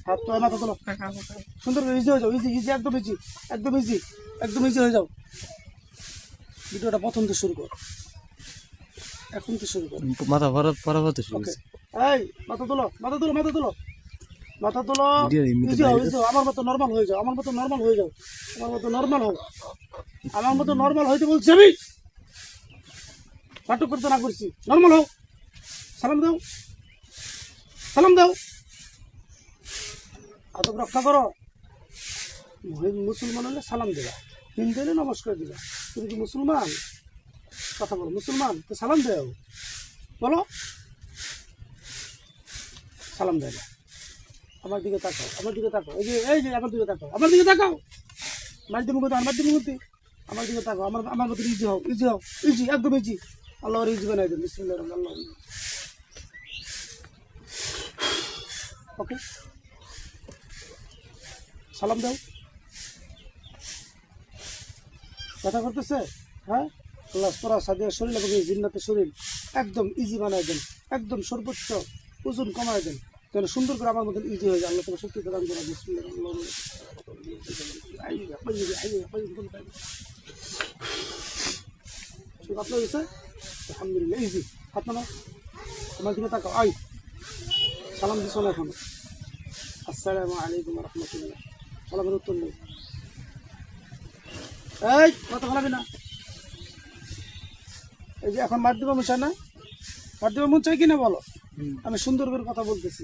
হাত তো মাথা তোলো সুন্দর করে ইজি হয়ে যাও, ইজি ইজি একদম ইজি, একদম ইজি, একদম ইজি হয়ে যাও। ভিডিওটা প্রথম থেকে শুরু কর, এখন থেকে শুরু কর। মাথা পরাবত শুরু ওকে, হয়েছে। এই মাথা তোলো, মাথা তোলো, মাথা তোলো, মাথা তোলো। ভিডিও এমনিতে ইজি হও, বাইরে ইজি হও, আমার মতো নর্মাল হয়ে যাও, আমার মতো নর্মাল হয়ে যাও, আমার মতো নর্মাল হও, আমার মতো নর্মাল হইতে বলছি আমি। নাটক করতে না করছি, নর্মাল হও। সালাম দাও, সালাম দাও, আদব রক্ষা করো। মুসলমান হলে সালাম দেবা, হিন্দু হলে নমস্কার দিবা। তুমি কি মুসলমান? কথা বলো, মুসলমান তো সালাম দেও, বলো সালাম দেয় না। আমার দিকে তাকাও, আমার দিকে তাকাও, এই যে এই যে আমার দিকে তাকাও, আমার দিকে তাকাও। মাঝে মুখে আমার দিকে মুখে আমার দিকে তাকাও। আমার আমার মতো ইজি হও, ইজি হও, ইজি একদম ইজি। আল্লাহর ইজি বানাই দেন, বিসমিল্লাহির রহমানির রহিম। ওকে, সালাম দাও। ব্যথা করতেছে? হ্যাঁ, আল্লাহ পরা সাদিয়া শরীর এবং জিন্নাতের শরীর একদম ইজি বানাই দেন, একদম সর্বোচ্চ ওজন কমায় দেন, যেন সুন্দর করে আমার মতন ইজি হয়ে যায়। আল্লাহ তোমার শক্তি প্রদান করা। আপনার হয়েছে আলহামদুলিল্লাহ, ইজি। হাত নাও, আমার দিকে তাকাও। আই সালাম দিস না এখন। আসসালামু আলাইকুম রহমতুল্লাহ। সালামের উত্তর নেই। এই কথা বলাবি না। এই যে এখন মার দিব মন চায় না? মার দিব মন চাই কিনা বলো? আমি সুন্দর করে কথা বলতেছি।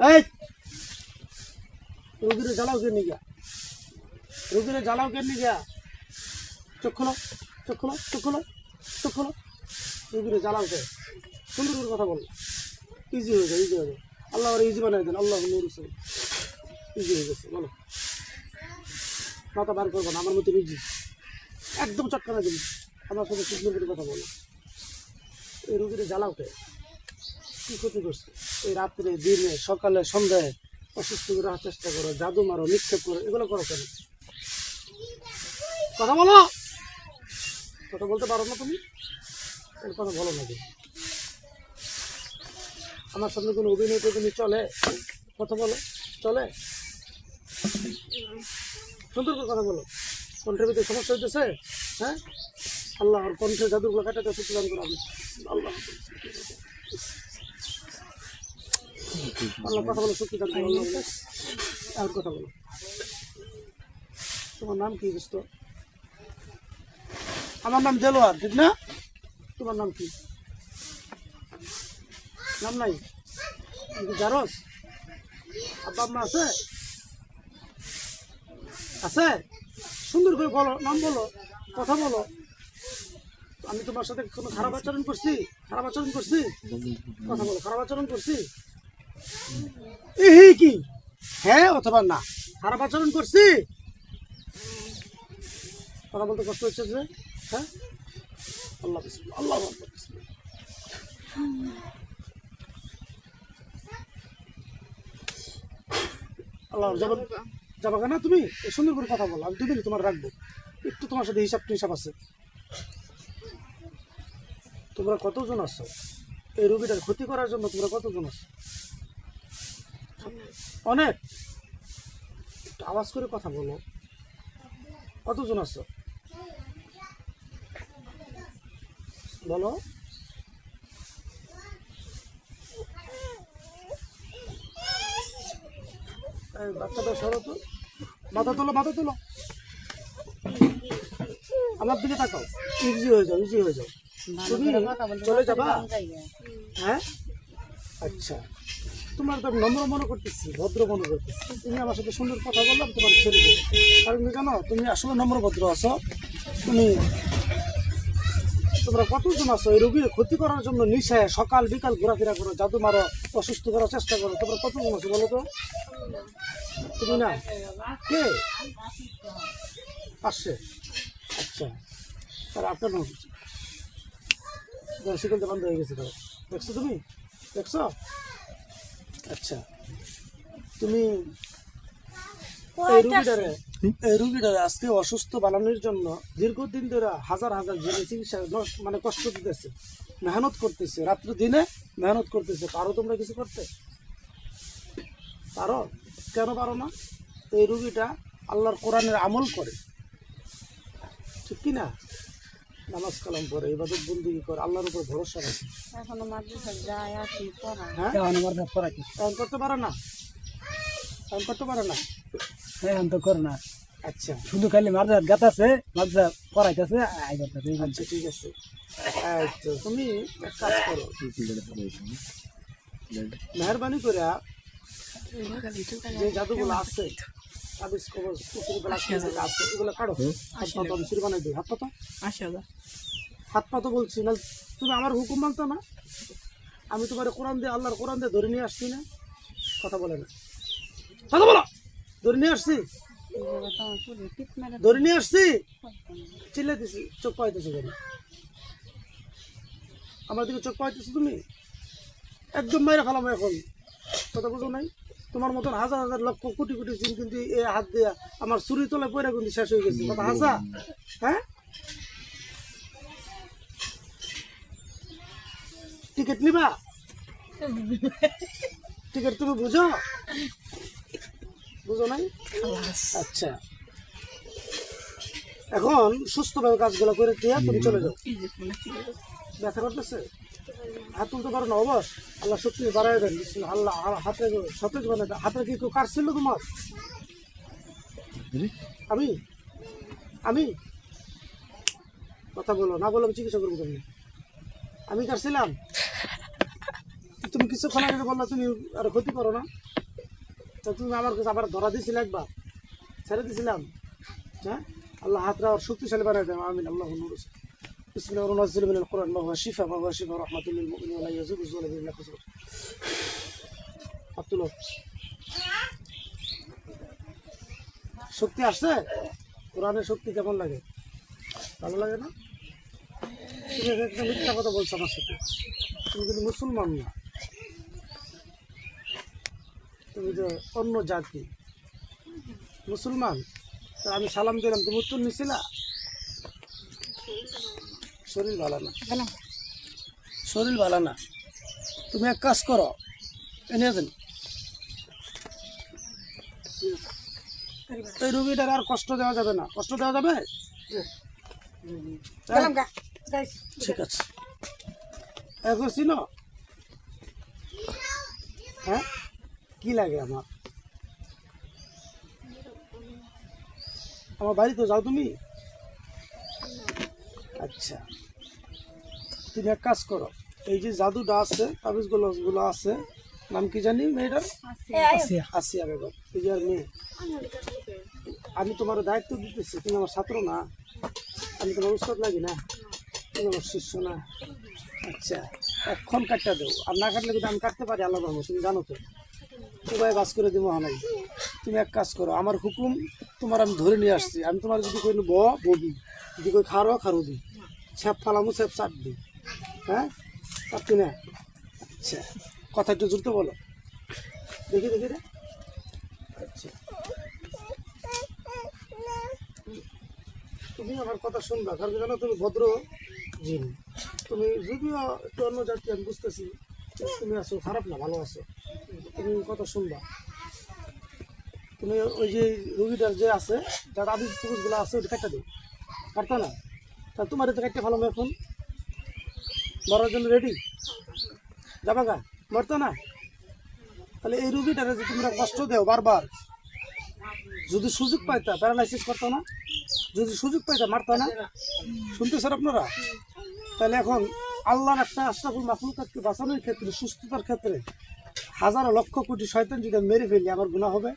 এই রোগীরে জ্বালাও কে নিয়ে গিয়া, রোগীরে জ্বালাও কে নিয়ে গিয়া। চোখ খোলো, চোখ খোলো, চোখ খোলো, চোখ খোলো। রোগীরে জ্বালাও কে, সুন্দর করে কথা বলো। ইজি হয়ে যায়, ইজি হয়ে যায়। আল্লাহ ওরা ইজি বানাই দেন। আল্লাহ নূর হোসেন ইজি হয়ে গেছে। বলো, মাথা বার করবো না, আমার মতো ইজি একদম চটকানা দিবি। আমার সাথে সুন্দর করে কথা বলো। এই রোগীরে জ্বালাওকে কি ক্ষতি করছে? এই রাত্রে দিনে সকালে সন্ধ্যায় অসুস্থ করে রাখার চেষ্টা করো, জাদু মারো, নিক্ষেপ করো, এগুলো করো কেন? কথা বলো, কথা বলতে পারো না তুমি? কথা বলো না। আমার সামনে কোনো অভিনয় টভিনয় চলে? কথা বলো, চলে? সুন্দর করে কথা বলো। কণ্ঠের ভিতরে সমস্যা হইতেছে? হ্যাঁ, আল্লাহ আর কণ্ঠের জাদুগুলো কাটাতে শক্তি দান করো। আল্লাহ আল্লাহ কথা বলো, শক্তি দান করো। আল্লাহ আর কথা বলো। তোমার নাম কি দোস্ত? আমার নাম দেলোয়ার, ঠিক না? তোমার নাম কি? নাম নাই? তুমি জারস? আব্বা আম্মা আছে? আছে? সুন্দর করে বলো, নাম বলো, কথা বলো। আমি তোমার সাথে কোনো খারাপ আচরণ করছি? খারাপ আচরণ করছি? কথা বলো, খারাপ আচরণ করছি? এই কি হ্যাঁ অথবা না? খারাপ আচরণ করছি? কথা বলতে কষ্ট হচ্ছে যে? হ্যাঁ, আল্লাহ বিসমিল্লাহ, আল্লাহ আকবার, বিসমিল্লাহ। আল্লাহ যাবো, যাবা না তুমি? এই সুন্দর করে কথা বলো, আমি 2 মিনিট তোমার রাখবো। একটু তোমার সাথে হিসাব টিসাব আছে। তোমরা কতজন আছো এই রোগীটার ক্ষতি করার জন্য? তোমরা কতজন আছো? অনেক। একটু আওয়াজ করে কথা বলো। কতজন আছো বলো? এই বাচ্চাটা সরো তো, মাথা তোলো, মাথা তোলো, আমার দিকে তাকাও। ইজি হয়ে যাও, ইজি হয়ে যাও। তুমি চলে যাবা? হ্যাঁ, আচ্ছা। তোমার তো নম্র মনে করতেছি, ভদ্র মনে করতেছি। তুমি আমার সাথে সুন্দর কথা বললাম, তোমার ছেড়ে দেবে। কারণ জানো তুমি আসলে নম্র ভদ্র আছো। তুমি তোমরা কতজন আছো এই রোগীর ক্ষতি করার জন্য নিশায় সকাল বিকাল ঘোরাফেরা করো, জাদু মারো, অসুস্থ করার চেষ্টা করো? তোমরা কতজন আছো বলো তো? তুমি না কে? আসছে, আচ্ছা। তার আপনার নাম শিকলটা বন্ধ হয়ে গেছে। তারা দেখছো, তুমি দেখছো? আচ্ছা, তুমি এই রুগীটারে আজকে অসুস্থ বানানোর জন্য দীর্ঘদিন ধরে হাজার হাজার জেনে চিকিৎসা মানে কষ্ট দিতেছে, মেহনত করতেছে, রাত্র দিনে মেহনত করতেছে। পারো তোমরা কিছু করতে? পারো? কেন পারো না? এই রুগীটা আল্লাহর কোরআনের আমল করে, ঠিক কি না? নামাজ কালাম পড়ে, ইবাদত বন্দেগী করে, আল্লাহর উপর ভরসা রাখে। এখনো মাদ্রাসা যায় আসি পড়ায়। হ্যাঁ, এখন করতে পারো না? এখন করতে পারো না? এখন তো করে না, আচ্ছা শুধু খালি মাদ্রাসা গাতাছে, মাদ্রাসা পড়াইতেছে, আচ্ছা, ঠিক আছে। এই তো তুমি এক কাজ করো, মেহরবানি করে যে জাদুগুলো আছে, তাবিজ কবজ পুকুরি বেলা যেটা আছে, এগুলো কাটো। হাত পা তো আমি শুরু বানাই দিই। হাত পা তো, হাত পা তো বলছি না, তুমি আমার হুকুম মানতো না? আমি তোমার কোরআন দিয়ে, আল্লাহর কোরআন দিয়ে ধরে নিয়ে আসছি না? কথা বলে না, কথা বলো। ধরে নিয়ে আসছি, এইভাবে তো আমার পুরো টিপ মেরে ধরে নিয়ে আসছি, চিল্লাইতেছি, চোখ পাইতেছো কেন? আমার দিকে চোখ পাইতেছো তুমি? একদম মাইরা খালাম এখন, কথা বুঝো নাই? তোমার মতন হাজার হাজার লক্ষ কোটি কোটি জিন কিন্তু এই হাত দিয়ে আমার চুরি তলে পয়রা কিন্তু শেষ হয়ে গেছে, কথা হাসা? হ্যাঁ, টিকিট নিবা? টিকিট তুমি বুঝো? বুঝো নাই? আচ্ছা, এখন সুস্থভাবে কাজগুলো করে দিয়ে তুমি চলে যাও। ব্যথা করতেছে? হাত তুলতে পারো না? অবশ আল্লাহ শক্তি বাড়াই দেন। বিসমিল্লাহ। আল্লাহ হাতে সতেজ বানাই দেন। হাতে কি কেউ কাটছিল তোমার? আমি আমি কথা বলো না, বলো আমি চিকিৎসা করবো তুমি। আমি কাটছিলাম? তুমি কিছুক্ষণ আগে বললা তুমি আর ক্ষতি করো না, তা তুমি আমার কাছে আবার ধরা দিয়েছিলে, একবার ছেড়ে দিয়েছিলাম। হ্যাঁ, আল্লাহ হাতরা আর শক্তিশালী বানাই দেন। আমিন। আল্লাহ নূর। بسم الله وننزل من القرآن ما هو شفاء ما هو شفاء رحمة للمؤمنين ولا يزيد الظالمين إلا خسرا. আব্দুল্লাহ, শক্তি আসছে? কোরআনের শক্তি কেমন লাগে? ভালো লাগে না? তুমি একটা মিথ্যা কথা বলছো আমার সাথে। তুমি কিন্তু মুসলমান না, তুমি তো অন্য জাতি। মুসলমান, তা আমি সালাম দিলাম, তুমি উত্তর নিছিলা? শরীর ভালো না, শরীর ভালো না। তুমি এক কাজ করো, এনে দেন এই রুগীটার আর কষ্ট দেওয়া যাবে না। কষ্ট দেওয়া যাবে? ঠিক আছে, এখন চিনো? হ্যাঁ, কি লাগে আমার? আমার বাড়িতে যাও তুমি? আচ্ছা, তুমি এক কাজ করো, এই যে জাদুটা আছে, তাবিজগুলো আছে, নাম কি জানি মেয়েটার? আসিয়া বেগম, এই যে আর মেয়ে। আমি তোমার দায়িত্ব দিতেছি, তুমি আমার ছাত্র না, আমি তোমার উস্তাদ লাগি না, তুমি আমার শিষ্য না। আচ্ছা, এখন কাটটা দেবো, আর না কাটলে কিন্তু আমি কাটতে পারি, আল্লাহ রহমত, তুমি জানো তো। উপায় বাস করে দিব হানাই। তুমি এক কাজ করো, আমার হুকুম তোমার আমি ধরে নিয়ে আসছি। আমি তোমার যদি কই ববি, যদি কই খারো দিই, ছ্যাপ ফালামু ছ্যাপ চাট দিই। হ্যাঁ, পারতি না? আচ্ছা, কথা একটু জুড়তে বলো, দেখি দেখি রে। আচ্ছা, তুমি আমার কথা শুনবা, কারণ জানো তুমি ভদ্র জিন। তুমি যদিও একটু অন্য জাতি, আমি বুঝতেছি, তুমি আছো খারাপ না, ভালো আছো। তুমি কথা শুনবা। তুমি ওই যে রুগীটার যে আছে, যার আবিজ কুবুজগুলো আছে, ওটা কাটটা দিও। কাটতো না? তা তোমার তো কাটতে ভালো, এখন মরার জন্য রেডি? যাবা গা? মরতো না? তাহলে এই রুগীটারে যে তোমরা কষ্ট দেও বারবার, যদি সুযোগ পাইতা প্যারালাইসিস করতো না? যদি সুযোগ পাইতা মারতো না? শুনতেছেন আপনারা? তাহলে এখন আল্লাহর একটা আশরাফুল মাখলুকাতকে বাঁচানোর ক্ষেত্রে, সুস্থতার ক্ষেত্রে হাজার লক্ষ কোটি শয়তান যদি মেরে ফেলি, আমার গুনাহ হবে?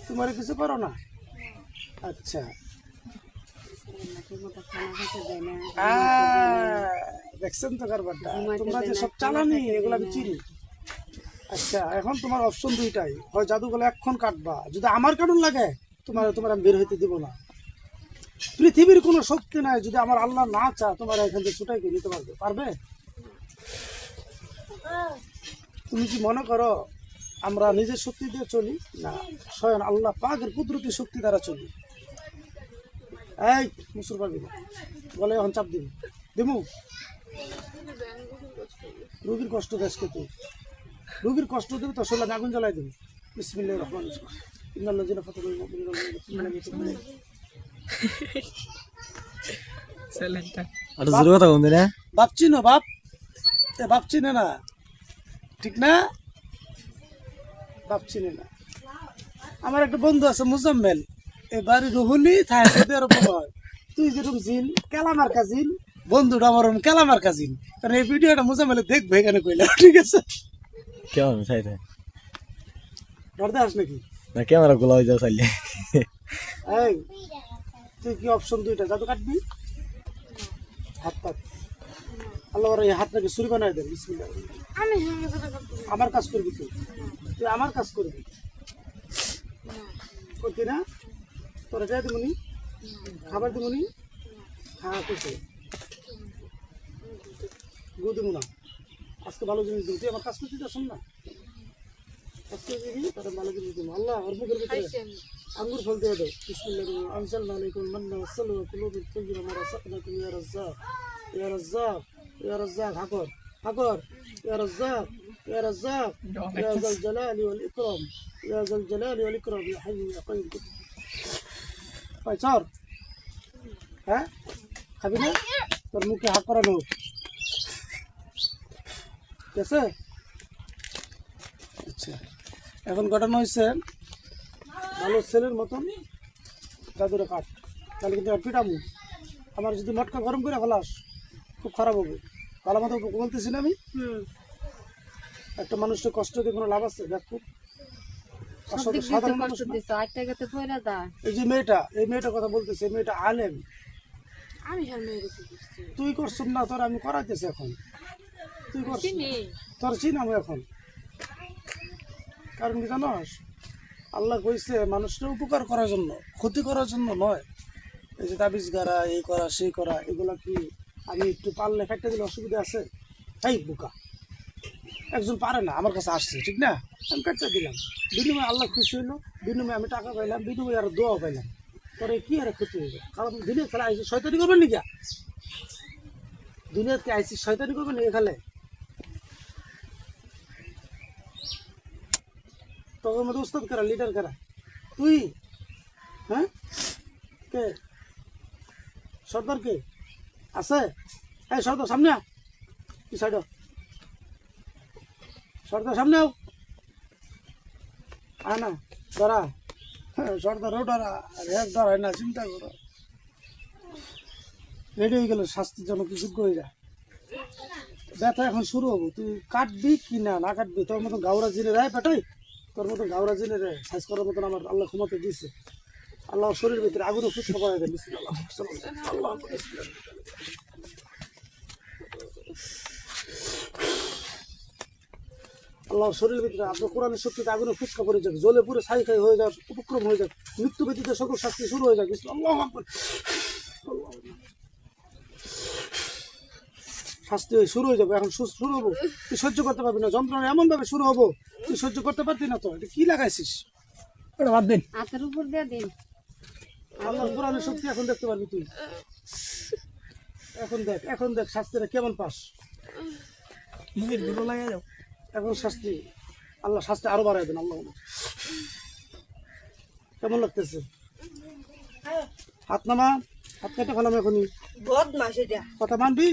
তোমার কিছু করো না? আচ্ছা, দেখছেন তো কারবারটা? তোমরা যে সব চালানি, এগুলো আমি চিনি। আচ্ছা, এখন তোমার অপশন দুইটাই, হয় জাদুগুলো এক্ষণ কাটবা, যদি আমার কারণ লাগে তোমার আমি বের হইতে দিব না। পৃথিবীর কোনো শক্তি নাই, যদি আমার আল্লাহ না চা, তোমার এখান থেকে ছুটাই করে নিতে পারবে? তুমি কি মনে করো আমরা নিজের শক্তি দিয়ে চলি? না, স্বয়ং আল্লাহ পাকের কুদরতি শক্তি দ্বারা চলি। এই মুসুর পারবি না বলে, এখন চাপ দিবি দিমু রোগীর কষ্ট দেশকে তুই রোগীর কষ্ট দেবে তো শরীরে আগুন জ্বালাই দেবে বিসমিল্লাহির রহমানির রহিম ইন্নাল্লাযিনা ফাতানুল মুমিনিনা ওয়াল মুমিনাত আর জোরে কথা বলতে না ভাবছি না ভাবছি না ঠিক না ভাবছি না আমার একটা বন্ধু আছে মুজাম্মেল এবারে রুহুলি থাকে সৌদি আরব হয় তুই যেরকম জিন কেলামার কাজিন বন্ধুটা আমার কেলামার কাজিন কারণ এই ভিডিওটা মুজাম্মেলে দেখবে এখানে কইলাম ঠিক আছে কেমন চাইতে ডরতে আস নাকি না ক্যামেরা গুলো হয়ে যাও চাইলে এই তুই কি অপশন দুইটা জাদু কাটবি হাত কাট আল্লাহ এই হাতটাকে ছুরি বানাই দেন বিসমিল্লাহ আমার কাজ করবি তুই আমার কাজ করবি করতি না তোরা যাই দিবনি খাবার দিবনি হ্যাঁ করছে গু দিব না আজকে ভালো জিনিস দিব তুই আমার কাজ করতে যাস না কাজ করে দিবি তাহলে ভালো জিনিস দিব আল্লাহ ওর মুখের ভিতরে আঙ্গুর ফল দিয়ে দাও বিসমিল্লাহ আনজালনা আলাইকুম মান্না ওয়া সালওয়া কুলুবিল তাইয়্যিবা মা রাযাকনাকুম ইয়া রাজ্জাক ইয়া রাজ্জাক ইয়া রাজ্জাক হাকর ইয়া রাজ্জাক ইয়া রাজ্জাক ইয়া যাল জালালি ওয়াল ইকরাম ইয়া যাল জালালি ওয়াল ইকরাম ইয়া হাইয়্যু ইয়া কাইয়্যুম ভাই চর হ্যাঁ খাবি না তোর মুখে হাত করানো ঠিক আছে আচ্ছা এখন ঘটনা হয়েছে ভালো ছেলের মতন জাদুরে কাট তাহলে কিন্তু আর পিটামু আমার যদি মটকা গরম করে ফেলাস খুব খারাপ হবে ভালো মতো বলতেছি না আমি একটা মানুষকে কষ্ট দিয়ে কোনো লাভ আছে দেখ খুব সাধারণ মানুষ না। এই যে এই মেয়েটা কথা বলতেছে এই মেয়েটা আলেম তুই করছিস না তোর আমি করাইতেছি এখন তুই করছিস তোর চিনাম এখন কারণ কি জানোস আল্লাহ কইছে মানুষের উপকার করার জন্য ক্ষতি করার জন্য নয় এই যে তাবিজ গাড়া এই করা সেই করা এগুলা কি আমি একটু পারলে কাটতে দিলে অসুবিধা আছে এই বোকা একজন পারে না আমার কাছে আসছে ঠিক না আমি কাটতে দিলাম বিনিময়ে আল্লাহ খুশি হইলো বিনিময়ে আমি টাকা পাইলাম বিনিময়ে আর দোয়া পাইলাম পরে কি আর ক্ষতি হইবে কারণ দিনের খেলা আইসি শয়তানি করবেন নাকি দিনের কে আইসি শয়তানি করবেন নাকি খেলে তোর মধ্যে উস্তাদ কারা লিডার কারা তুই হ্যাঁ কে সর্দার কে আছে এই সর্দার সামনে কি সাইড সর্দার সামনে আও আয় না ধরা সর্দারও ডরা আর এক ডরায় না চিন্তা করো রেডি হয়ে গেল শাস্তির জন্য কি যোগ্য হয়ে যায় ব্যথা এখন শুরু হবো তুই কাটবি কি না না কাটবি তোর মতন গাওরা জিনে রায় পেটাই তোর মতন গাওরা জিনে রায় সাইজ করার মতন আমার আল্লাহ ক্ষমতা দিয়েছে আল্লাহ শরীরের ভিতরে আগুনও ফুসকা করে দেয় বিসমিল্লাহ আল্লাহ আল্লাহ শরীরের ভিতরে আপনার কোরআনের শক্তিতে আগুনে ফুসকা করে যাক জ্বলে পুরো ছাই খাই হয়ে যাক উপক্রম হয়ে যাক মৃত্যু ব্যতীত সকল শাস্তি শুরু হয়ে যাক আল্লাহু আকবার শাস্তি শুরু হয়ে যাবে এখন শুরু হবো তুই সহ্য করতে পারবি না যন্ত্রণা এমন ভাবে শুরু হবো তুই সহ্য করতে পারবি না তো এটা কি লাগাইছিস ওটা বাদ দিন হাতের উপর দিয়ে দিন আল্লাহর কোরআনের শক্তি এখন দেখতে পারবি তুই এখন দেখ শাস্তিটা কেমন পাস মুখের গুলো লাগিয়ে যাও এখন শাস্তি আল্লাহ শাস্তি আরো বাড়াই দেন আল্লাহ কেমন লাগতেছে হাত নামা হাত কেটে ফেলাম এখনই কথা মানবি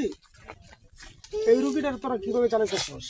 এই রুগীটার তোরা কিভাবে চালাইতেছিস